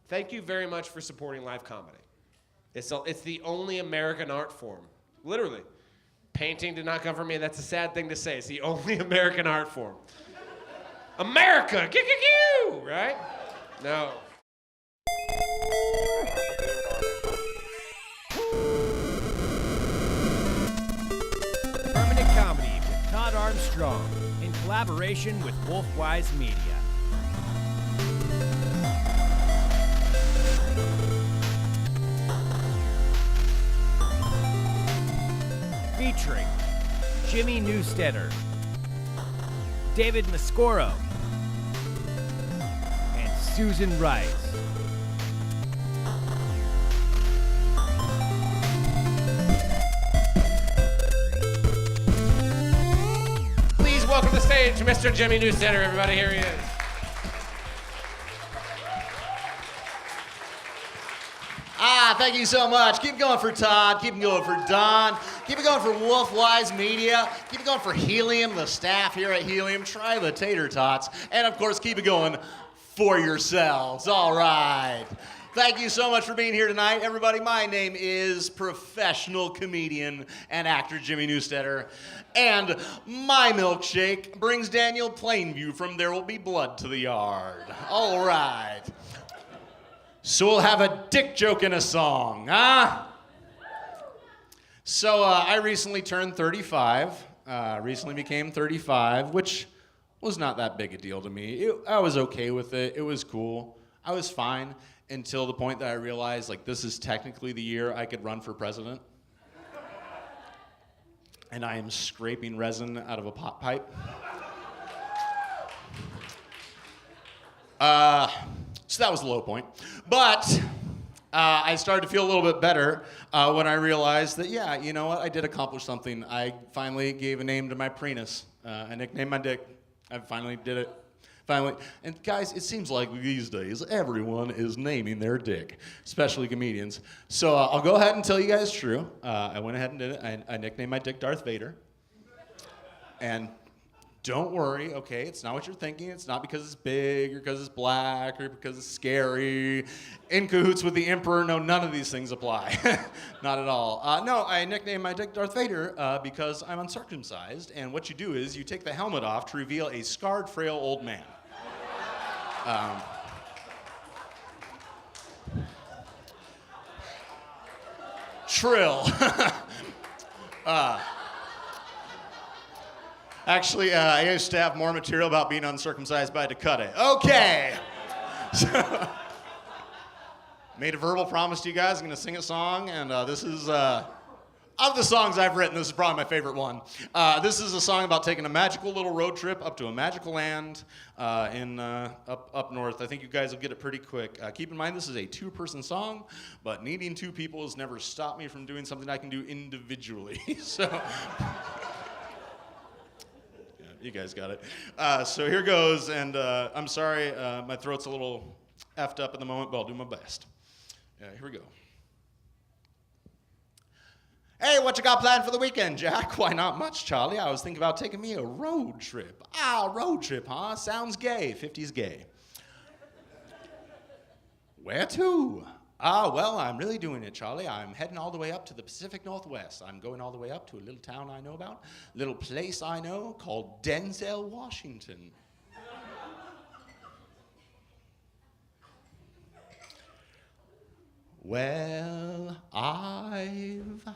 thank you very much for supporting live comedy. It's the only American art form. Literally. Painting did not come from me. That's a sad thing to say. It's the only American art form. America! Right? No. Permanent Comedy with Todd Armstrong in collaboration with Wolfwise Media. Featuring Jimmy Newsteader, David Mascoro, and Susan Rice. Please welcome to the stage Mr. Jimmy Newsteader, everybody. Here he is. Thank you so much. Keep going for Todd. Keep going for Don. Keep it going for Wolfwise Media. Keep it going for Helium, the staff here at Helium. Try the tater tots. And, of course, keep it going for yourselves. All right. Thank you so much for being here tonight, everybody. My name is professional comedian and actor Jimmy Newsteader. And my milkshake brings Daniel Plainview from There Will Be Blood to the Yard. All right. So we'll have a dick joke in a song, huh? So I recently turned 35, recently became 35, which was not that big a deal to me. I was okay with it. It was cool. I was fine until the point that I realized, like, this is technically the year I could run for president. And I am scraping resin out of a pot pipe. So that was the low point. But I started to feel a little bit better when I realized that, yeah, you know what? I did accomplish something. I finally gave a name to my prenup. I nicknamed my dick. I finally did it. Finally. And guys, it seems like these days everyone is naming their dick, especially comedians. So I'll go ahead and tell you guys true. I went ahead and did it. I nicknamed my dick Darth Vader. And don't worry, okay? It's not what you're thinking. It's not because it's big or because it's black or because it's scary. In cahoots with the Emperor, no, none of these things apply. Not at all. No, I nicknamed my dick Darth Vader because I'm uncircumcised, and what you do is you take the helmet off to reveal a scarred, frail old man. Trill. Actually, I used to have more material about being uncircumcised, but I had to cut it. Okay. So, made a verbal promise to you guys. I'm going to sing a song, and this is, of the songs I've written, this is probably my favorite one. This is a song about taking a magical little road trip up to a magical land up north. I think you guys will get it pretty quick. Keep in mind, this is a two-person song, but needing two people has never stopped me from doing something I can do individually. So... You guys got it. So here goes, and I'm sorry, my throat's a little effed up at the moment, but I'll do my best. Here we go. Hey, what you got planned for the weekend, Jack? Why, not much, Charlie. I was thinking about taking me a road trip. Road trip, huh? Sounds gay. 50's gay. Where to? Well, I'm really doing it, Charlie. I'm heading all the way up to the Pacific Northwest. I'm going all the way up to a little town I know about, little place I know called Denzel, Washington. Well, I've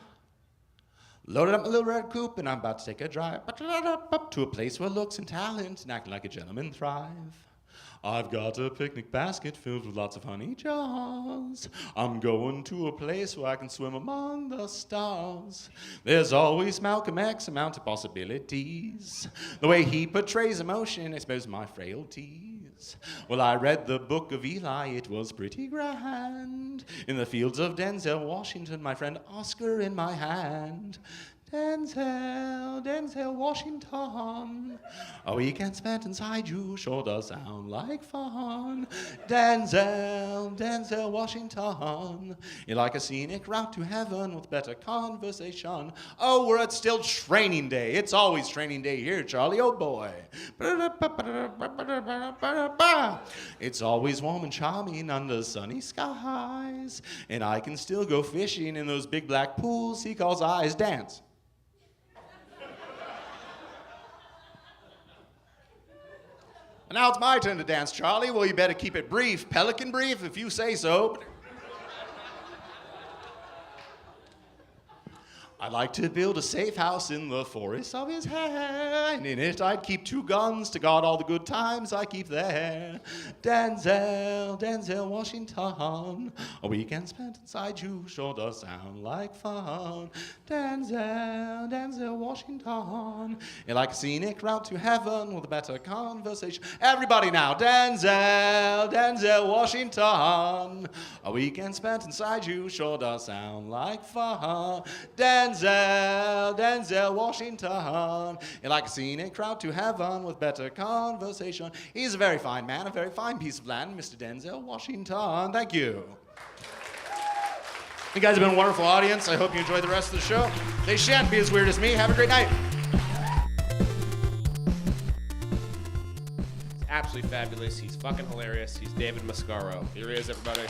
loaded up my little red coupe and I'm about to take a drive up to a place where looks and talent and acting like a gentleman thrive. I've got a picnic basket filled with lots of honey jars. I'm going to a place where I can swim among the stars. There's always Malcolm X, a mountain possibilities. The way he portrays emotion exposes my frailties. Well, I read the book of Eli, it was pretty grand. In the fields of Denzel, Washington, my friend Oscar in my hand. Denzel Washington. A weekend spent inside you sure does sound like fun. Denzel Washington. You're like a scenic route to heaven with better conversation. Oh, we're at still training day. It's always training day here, Charlie, oh boy. It's always warm and charming under sunny skies. And I can still go fishing in those big black pools he calls eyes. Dance. And now it's my turn to dance, Charlie. Well, you better keep it brief. Pelican brief, if you say so. I'd like to build a safe house in the forest of his hair, and in it I'd keep 2 guns to guard all the good times I keep there. Denzel Washington, a weekend spent inside you sure does sound like fun. Denzel Washington, you're like a scenic route to heaven with a better conversation. Everybody now, Denzel Washington, a weekend spent inside you sure does sound like fun. Denzel Washington. You're like a scenic route to heaven with better conversation. He's a very fine man, a very fine piece of land, Mr. Denzel Washington. Thank you. You guys have been a wonderful audience. I hope you enjoy the rest of the show. They shan't be as weird as me. Have a great night. He's absolutely fabulous. He's fucking hilarious. He's David Mascaro. Here he is, everybody.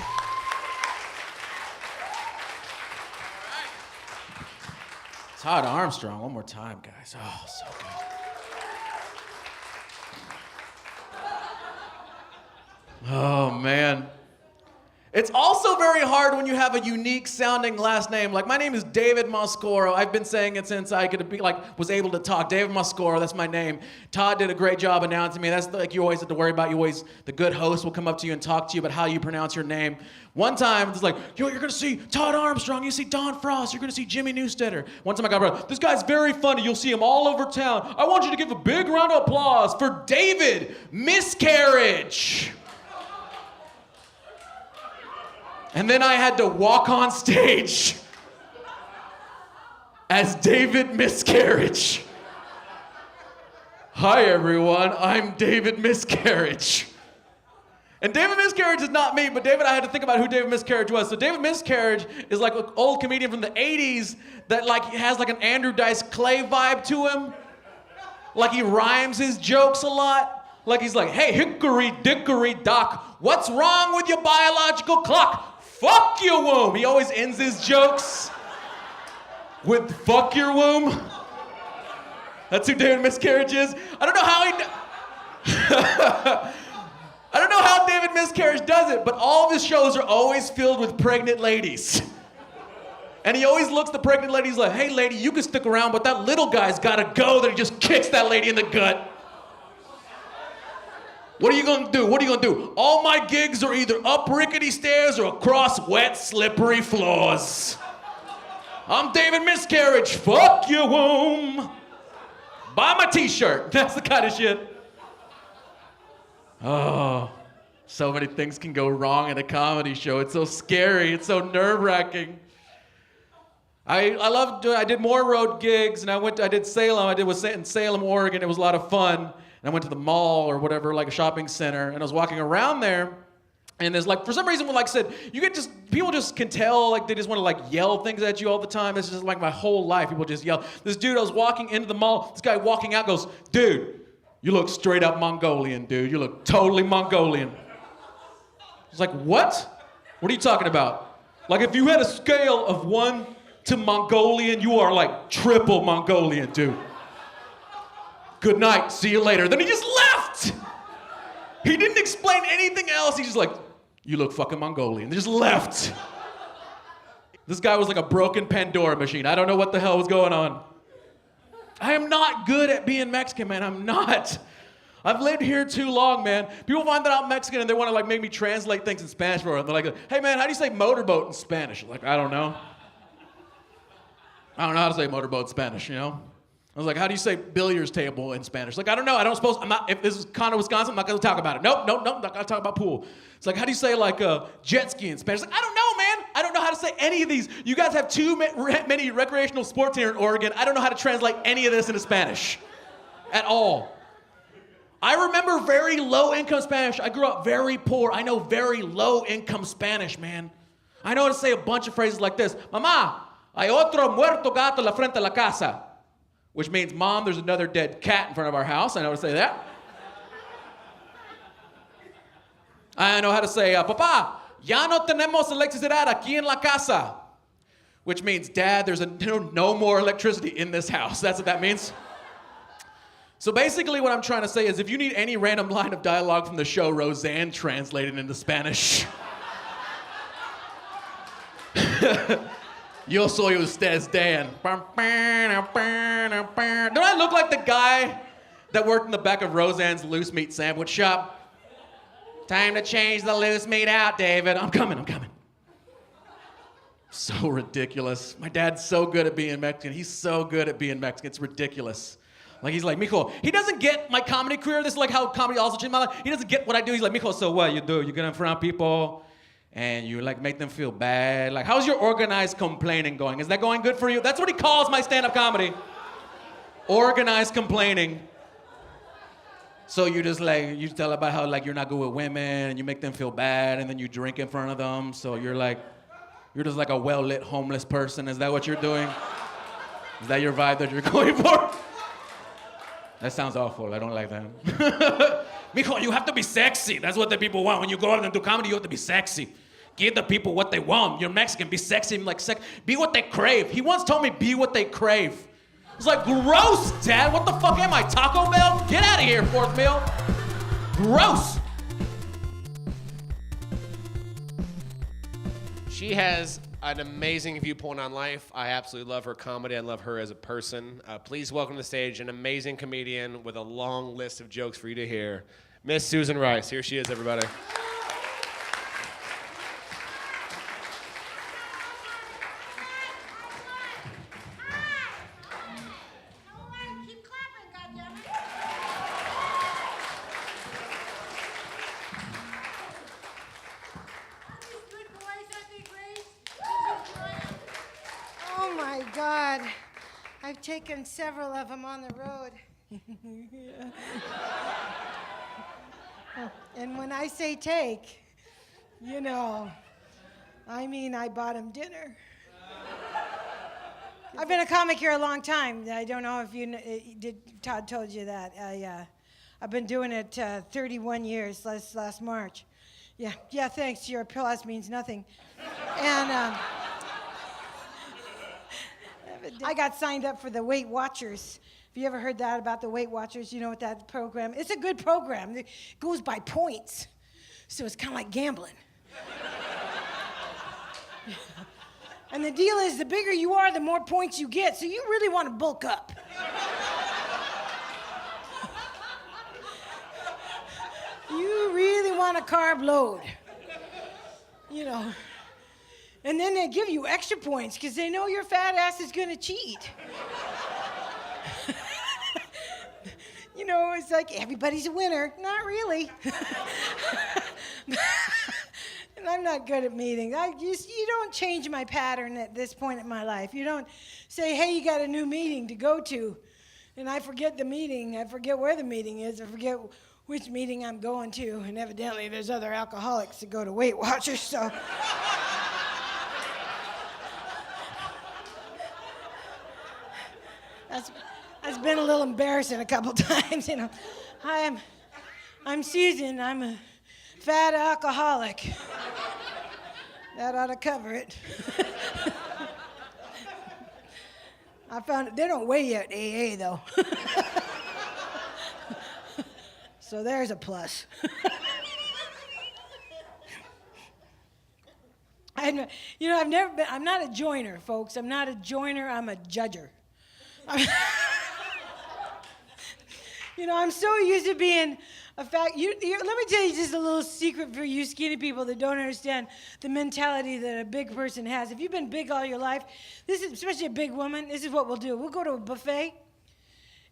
Todd Armstrong, one more time, guys. Oh, so good. Oh, man. It's also very hard when you have a unique sounding last name. Like, my name is David Mascaro. I've been saying it since I could be, was able to talk. David Mascaro, that's my name. Todd did a great job announcing me. That's like you always have to worry about. The good host will come up to you and talk to you about how you pronounce your name. One time, it's like, you're going to see Todd Armstrong, you see Don Frost, you're going to see Jimmy Newsteader. One time I got, this guy's very funny, you'll see him all over town. I want you to give a big round of applause for David Miscarriage. And then I had to walk on stage as David Miscarriage. Hi, everyone, I'm David Miscarriage. And David Miscarriage is not me, but I had to think about who David Miscarriage was. So David Miscarriage is like an old comedian from the 80s that has an Andrew Dice Clay vibe to him. Like he rhymes his jokes a lot. Like he's like, hey, hickory dickory dock, what's wrong with your biological clock? Fuck your womb. He always ends his jokes with fuck your womb. That's who David Miscarriage is. I don't know how David Miscarriage does it, but all of his shows are always filled with pregnant ladies. And he always looks at the pregnant lady, he's like, hey lady, you can stick around, but that little guy's gotta go. Then he just kicks that lady in the gut. What are you gonna do? What are you gonna do? All my gigs are either up rickety stairs or across wet, slippery floors. I'm David Miscarriage, fuck your womb. Buy my t-shirt. That's the kind of shit. Oh, so many things can go wrong in a comedy show. It's so scary. It's so nerve-wracking. I did more road gigs, and I did Salem. Was in Salem, Oregon. It was a lot of fun. And I went to the mall or whatever, like a shopping center, and I was walking around there, and there's for some reason, like I said, people just can tell, they just want to yell things at you all the time. This is just my whole life. People just yell. This dude, I was walking into the mall. This guy walking out goes, dude, you look straight up Mongolian, dude. You look totally Mongolian. I was like, what? What are you talking about? If you had a scale of 1 to Mongolian, you are triple Mongolian, dude. Good night, see you later. Then he just left. He didn't explain anything else. He's just you look fucking Mongolian. They just left. This guy was like a broken Pandora machine. I don't know what the hell was going on. I am not good at being Mexican, man. I'm not. I've lived here too long, man. People find that I'm Mexican and they want to make me translate things in Spanish for them. They're like, hey man, how do you say motorboat in Spanish? I don't know. I don't know how to say motorboat in Spanish, you know? I was like, how do you say billiards table in Spanish? I don't know. If this is Conner, Wisconsin, I'm not going to talk about it. Nope, not going to talk about pool. It's how do you say jet ski in Spanish? I don't know, man. I don't know how to say any of these. You guys have too many recreational sports here in Oregon. I don't know how to translate any of this into Spanish at all. I remember very low-income Spanish. I grew up very poor. I know very low-income Spanish, man. I know how to say a bunch of phrases like this. Mamá, hay otro muerto gato en la frente de la casa. Which means, Mom, there's another dead cat in front of our house. I know how to say that. I know how to say, Papá, ya no tenemos electricidad aquí en la casa. Which means, Dad, there's no more electricity in this house. That's what that means. So basically what I'm trying to say is if you need any random line of dialogue from the show Roseanne translated into Spanish, yo soy usted Dan. Don't I look like the guy that worked in the back of Roseanne's loose meat sandwich shop? Time to change the loose meat out, David. I'm coming. So ridiculous. My dad's so good at being Mexican. He's so good at being Mexican. It's ridiculous. Like, he's like, mijo, he doesn't get my comedy career. This is like how comedy also changed my life. He doesn't get what I do. He's like, mijo, so what you do? You get in front of people and you like make them feel bad. Like, how's your organized complaining going? Is that going good for you? That's what he calls my stand-up comedy. Organized complaining. So you just like, you tell about how like you're not good with women and you make them feel bad and then you drink in front of them. So you're just like a well-lit homeless person. Is that what you're doing? Is that your vibe that you're going for? That sounds awful. I don't like that. Mijo, you have to be sexy. That's what the people want. When you go out and do comedy, you have to be sexy. Give the people what they want. You're Mexican. Be sexy. Be what they crave. He once told me, be what they crave. I was like, gross, Dad. What the fuck am I, Taco Bell? Get out of here, fourth meal. Gross. She has an amazing viewpoint on life. I absolutely love her comedy. I love her as a person. Please welcome to the stage an amazing comedian with a long list of jokes for you to hear, Miss Susan Rice. Here she is, everybody. God, I've taken several of them on the road. And when I say take, you know, I mean I bought him dinner. I've been a comic here a long time. I don't know if Todd told you that. I've been doing it 31 years, last March. Yeah, thanks. Your applause means nothing. And I got signed up for the Weight Watchers. Have you ever heard that about the Weight Watchers? You know what that program? It's a good program. It goes by points. So it's kind of like gambling. And the deal is the bigger you are, the more points you get. So you really want to bulk up. You really want a carb load. You know. And then they give you extra points because they know your fat ass is going to cheat. You know, it's like everybody's a winner. Not really. And I'm not good at meetings. You don't change my pattern at this point in my life. You don't say, hey, you got a new meeting to go to. And I forget the meeting. I forget where the meeting is. I forget which meeting I'm going to. And evidently there's other alcoholics that go to Weight Watchers, so... That's been a little embarrassing a couple times, you know. Hi, I'm Susan. I'm a fat alcoholic. That ought to cover it. I found they don't weigh you at AA though. So there's a plus. I'm not a joiner, folks. I'm not a joiner. I'm a judger. You know, I'm so used to being a fact. Let me tell you just a little secret for you skinny people that don't understand the mentality that a big person has. If you've been big all your life, this is especially a big woman. This is what we'll do. We'll go to a buffet,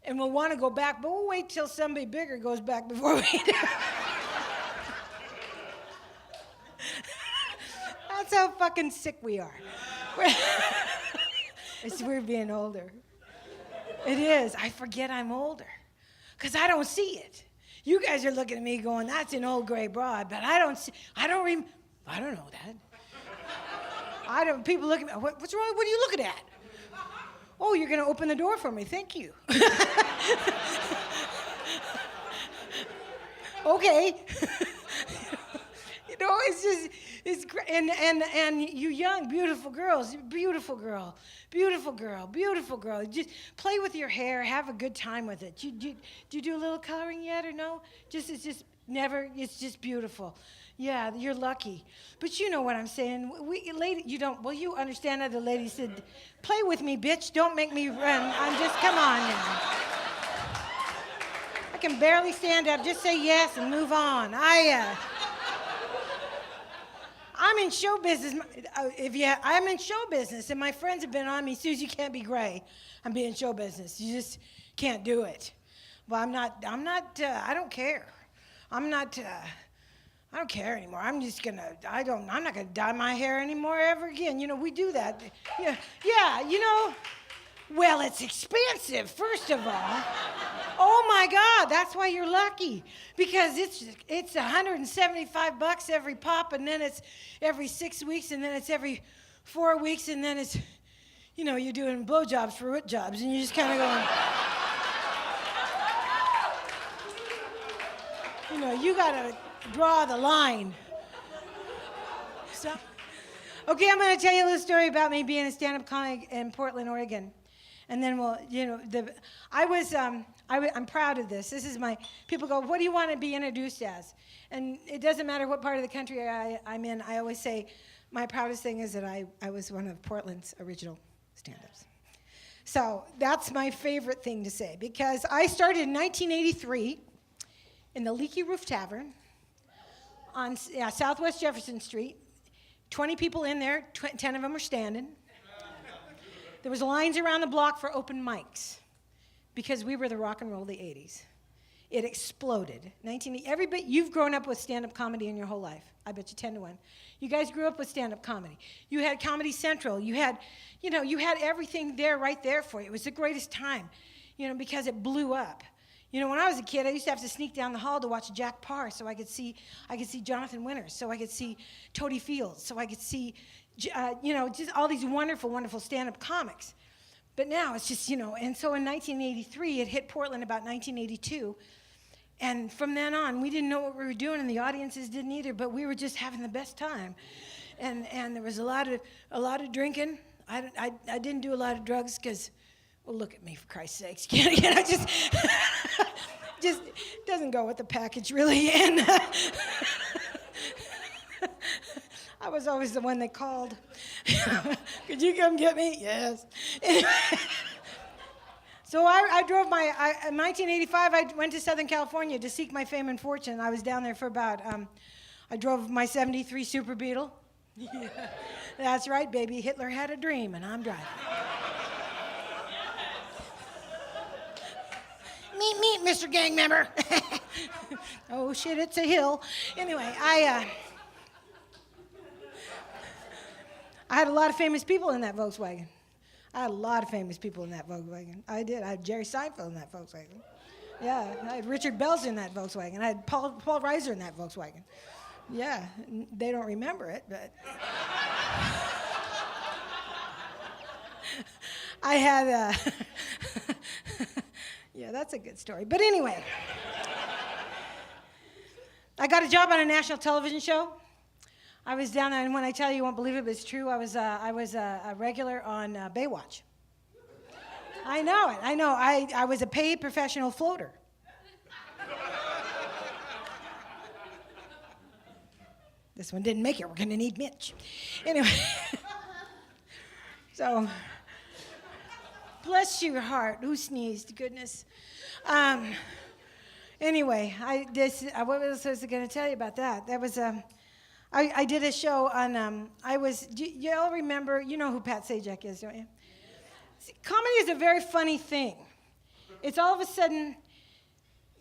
and we'll want to go back, but we'll wait till somebody bigger goes back before we do. That's how fucking sick we are. It's weird being older. It is. I forget I'm older because I don't see it. You guys are looking at me going, that's an old gray broad, but I don't know that. People look at me, what's wrong? What are you looking at? Oh, you're going to open the door for me. Thank you. Okay. It's great. And you young, beautiful girls, beautiful girl. Just play with your hair, have a good time with it. Do you do a little coloring yet or no? It's just beautiful. Yeah, you're lucky. But you know what I'm saying. You understand how the lady said, play with me, bitch, don't make me run. Come on now. I can barely stand up, just say yes and move on. I'm in show business. I'm in show business, and my friends have been on me. Susie, you can't be gray. I'm being show business. You just can't do it. Well, I'm not. I don't care. I don't care anymore. I'm not gonna dye my hair anymore ever again. We do that. Yeah. Well, it's expensive, first of all. Oh my God, that's why you're lucky. Because it's $175 every pop, and then it's every 6 weeks, and then it's every 4 weeks, and then it's, you're doing blowjobs for root jobs, and you're just kind of going, you gotta draw the line. So, okay, I'm gonna tell you a little story about me being a stand-up comic in Portland, Oregon. And then I'm proud of this. This is people go, what do you want to be introduced as? And it doesn't matter what part of the country I'm in. I always say my proudest thing is that I was one of Portland's original stand-ups. So that's my favorite thing to say, because I started in 1983 in the Leaky Roof Tavern on Southwest Jefferson Street. 20 people in there, 10 of them were standing. There was lines around the block for open mics because we were the rock and roll of the 80s. It exploded. Everybody, you've grown up with stand-up comedy in your whole life. I bet you 10 to 1. You guys grew up with stand-up comedy. You had Comedy Central. You had everything right there for you. It was the greatest time, because it blew up. When I was a kid, I used to have to sneak down the hall to watch Jack Parr so I could see Jonathan Winters, so I could see Toady Fields, so I could see just all these wonderful, wonderful stand-up comics. But now it's just, and so in 1983, it hit Portland about 1982. And from then on, we didn't know what we were doing, and the audiences didn't either, but we were just having the best time. And there was a lot of drinking. I didn't do a lot of drugs because, well, look at me, for Christ's sakes. Just doesn't go with the package, really. And I was always the one they called. Could you come get me? Yes. So I drove in 1985, I went to Southern California to seek my fame and fortune. I was down there for about, I drove my 73 Super Beetle. Yeah. That's right, baby. Hitler had a dream, and I'm driving. Meet, Mr. Gang Member. Oh, shit, it's a hill. Anyway, I had a lot of famous people in that Volkswagen. I did. I had Jerry Seinfeld in that Volkswagen. Yeah, I had Richard Belzer in that Volkswagen. I had Paul Reiser in that Volkswagen. Yeah, they don't remember it, but... I had... Yeah, that's a good story. But anyway, I got a job on a national television show. I was down there, and when I tell you, you won't believe it, but it's true. I was a regular on Baywatch. I know it. I was a paid professional floater. This one didn't make it. We're going to need Mitch. Anyway, so bless your heart. Who sneezed? Goodness. Anyway, what was I going to tell you about that? That was I did a show on, you all remember, you know who Pat Sajak is, don't you? See, comedy is a very funny thing. It's all of a sudden,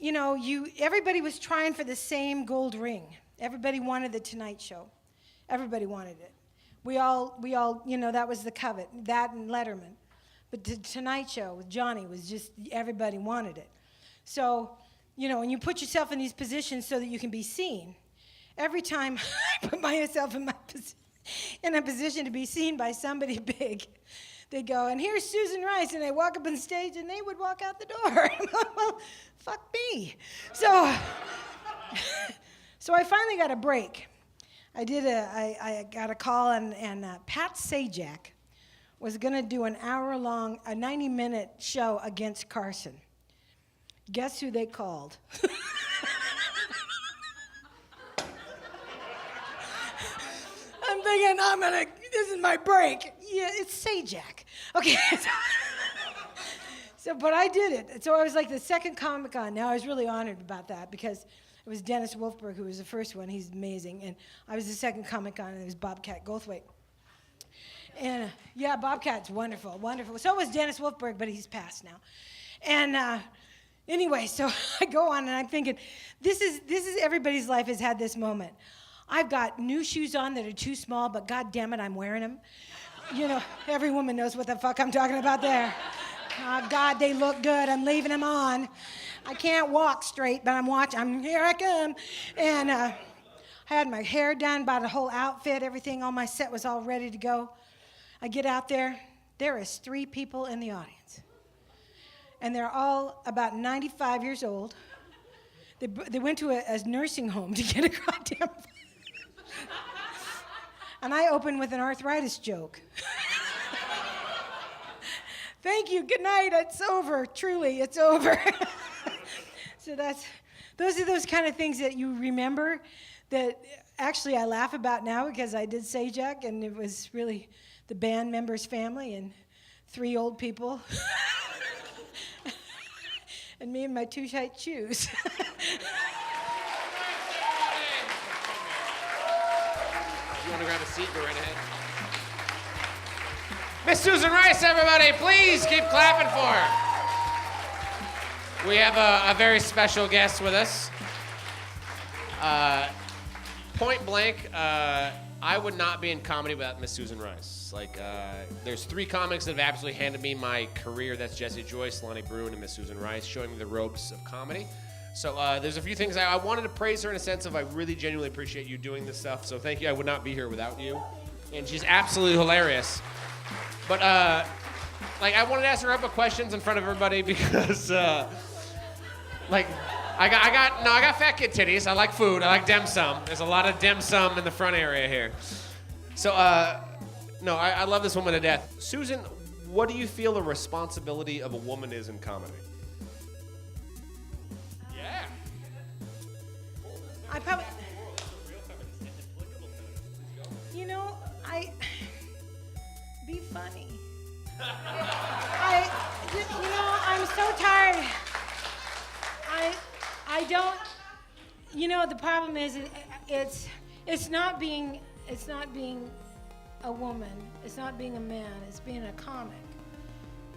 everybody was trying for the same gold ring. Everybody wanted the Tonight Show. Everybody wanted it. We all, that was the covet, that and Letterman. But the Tonight Show with Johnny was just, everybody wanted it. So, when you put yourself in these positions so that you can be seen, every time I put myself in a position to be seen by somebody big, they go, and here's Susan Rice, and they walk up on stage, and they would walk out the door. Well, fuck me. So I finally got a break. I got a call, and Pat Sajak was going to do a 90-minute show against Carson. Guess who they called? I'm thinking, this is my break. Yeah, it's Sajak. Okay. But I did it. So I was like the second Comic-Con. Now I was really honored about that because it was Dennis Wolfberg who was the first one. He's amazing. And I was the second Comic-Con, and it was Bobcat Goldthwait. And Bobcat's wonderful, wonderful. So was Dennis Wolfberg, but he's passed now. And anyway, so I go on, and I'm thinking, this is everybody's life has had this moment. I've got new shoes on that are too small, but God damn it, I'm wearing them. Every woman knows what the fuck I'm talking about there. Oh, God, they look good. I'm leaving them on. I can't walk straight, but here I come. And I had my hair done, bought a whole outfit, everything, all my set was all ready to go. I get out there. There is 3 people in the audience. And they're all about 95 years old. They went to a nursing home to get a goddamn... And I opened with an arthritis joke. Thank you, good night, it's over, truly, it's over. So those are those kind of things that you remember that actually I laugh about now because I did Sajak, and it was really the band members' family and 3 old people. And me in my too tight shoes. You want to grab a seat, go right ahead. Miss Susan Rice, everybody, please keep clapping for her. We have a very special guest with us. Point blank, I would not be in comedy without Miss Susan Rice. There's 3 comics that have absolutely handed me my career. That's Jesse Joyce, Lonnie Bruin, and Miss Susan Rice, showing me the ropes of comedy. So there's a few things I wanted to praise her in a sense of I really genuinely appreciate you doing this stuff. So thank you. I would not be here without you. And she's absolutely hilarious. But I wanted to ask her a couple questions in front of everybody because I got fat kid titties. I like food. I like dim sum. There's a lot of dim sum in the front area here. So I love this woman to death. Susan, what do you feel the responsibility of a woman is in comedy? Yeah. I probably, be funny. I'm so tired. I don't, the problem is it's not being a woman, it's not being a man, it's being a comic.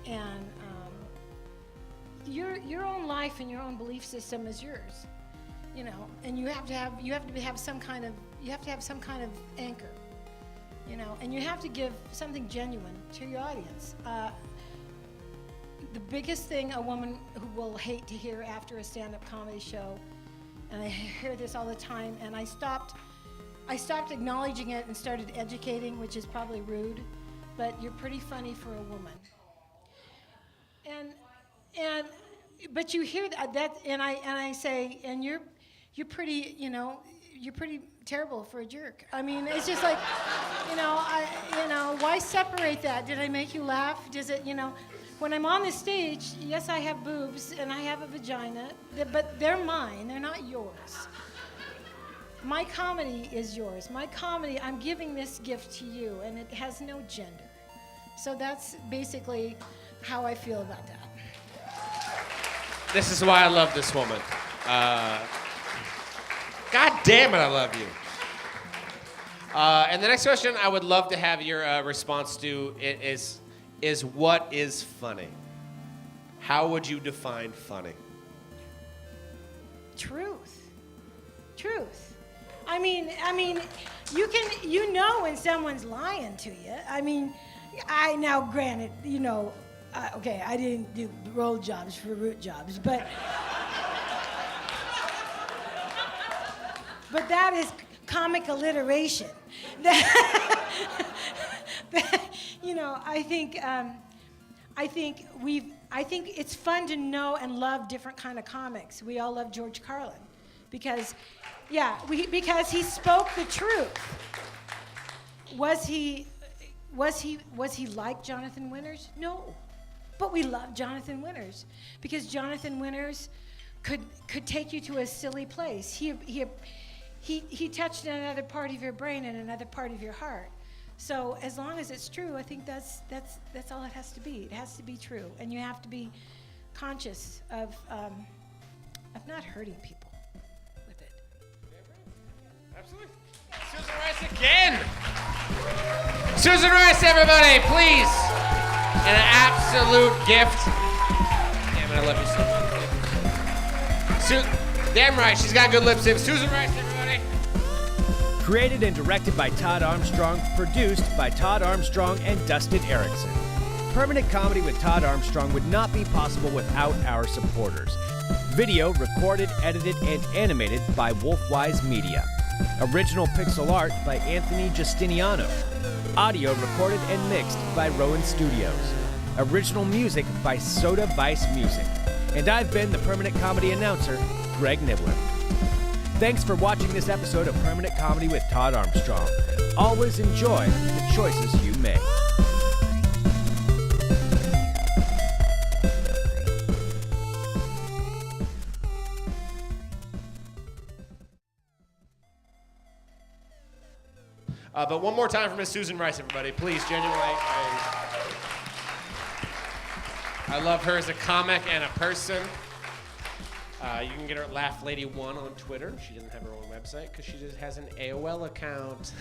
And your own life and your own belief system is yours, and you have to have some kind of anchor, and you have to give something genuine to your audience. The biggest thing a woman who will hate to hear after a stand-up comedy show, and I hear this all the time, and I stopped acknowledging it and started educating, which is probably rude, but you're pretty funny for a woman. But you hear that, and I say, and you're pretty, you're pretty terrible for a jerk. I mean, it's just like, why separate that? Did I make you laugh? Does it, when I'm on the stage, yes, I have boobs and I have a vagina, but they're mine, they're not yours. My comedy is yours. My comedy, I'm giving this gift to you, and it has no gender. So that's basically how I feel about that. This is why I love this woman. God damn it, I love you. And the next question I would love to have your response to is what is funny? How would you define funny? Truth. I mean, you know when someone's lying to you. I mean, now granted, okay, I didn't do roll jobs for root jobs, but that is comic alliteration. I think it's fun to know and love different kind of comics. We all love George Carlin because he spoke the truth. Was he like Jonathan Winters? No. But we love Jonathan Winters because Jonathan Winters could take you to a silly place. He touched another part of your brain and another part of your heart. So as long as it's true, I think that's all it has to be. It has to be true, and you have to be conscious of not hurting people with it. Absolutely. Susan Rice again. Susan Rice, everybody, please. An absolute gift. Damn it, I love you so much. Damn right, she's got good lips. Susan Rice, everybody. Created and directed by Todd Armstrong, produced by Todd Armstrong and Dustin Erickson. Permanent Comedy with Todd Armstrong would not be possible without our supporters. Video recorded, edited, and animated by Wolfwise Media. Original pixel art by Anthony Justiniano. Audio recorded and mixed by Rowan Studios. Original music by Soda Vice Music. And I've been the Permanent Comedy announcer, Greg Nibbler. Thanks for watching this episode of Permanent Comedy with Todd Armstrong. Always enjoy the choices you make. But one more time for Miss Susan Rice, everybody. Please, genuinely. I love her as a comic and a person. You can get her at Laugh Lady 1 on Twitter. She doesn't have her own website because she just has an AOL account.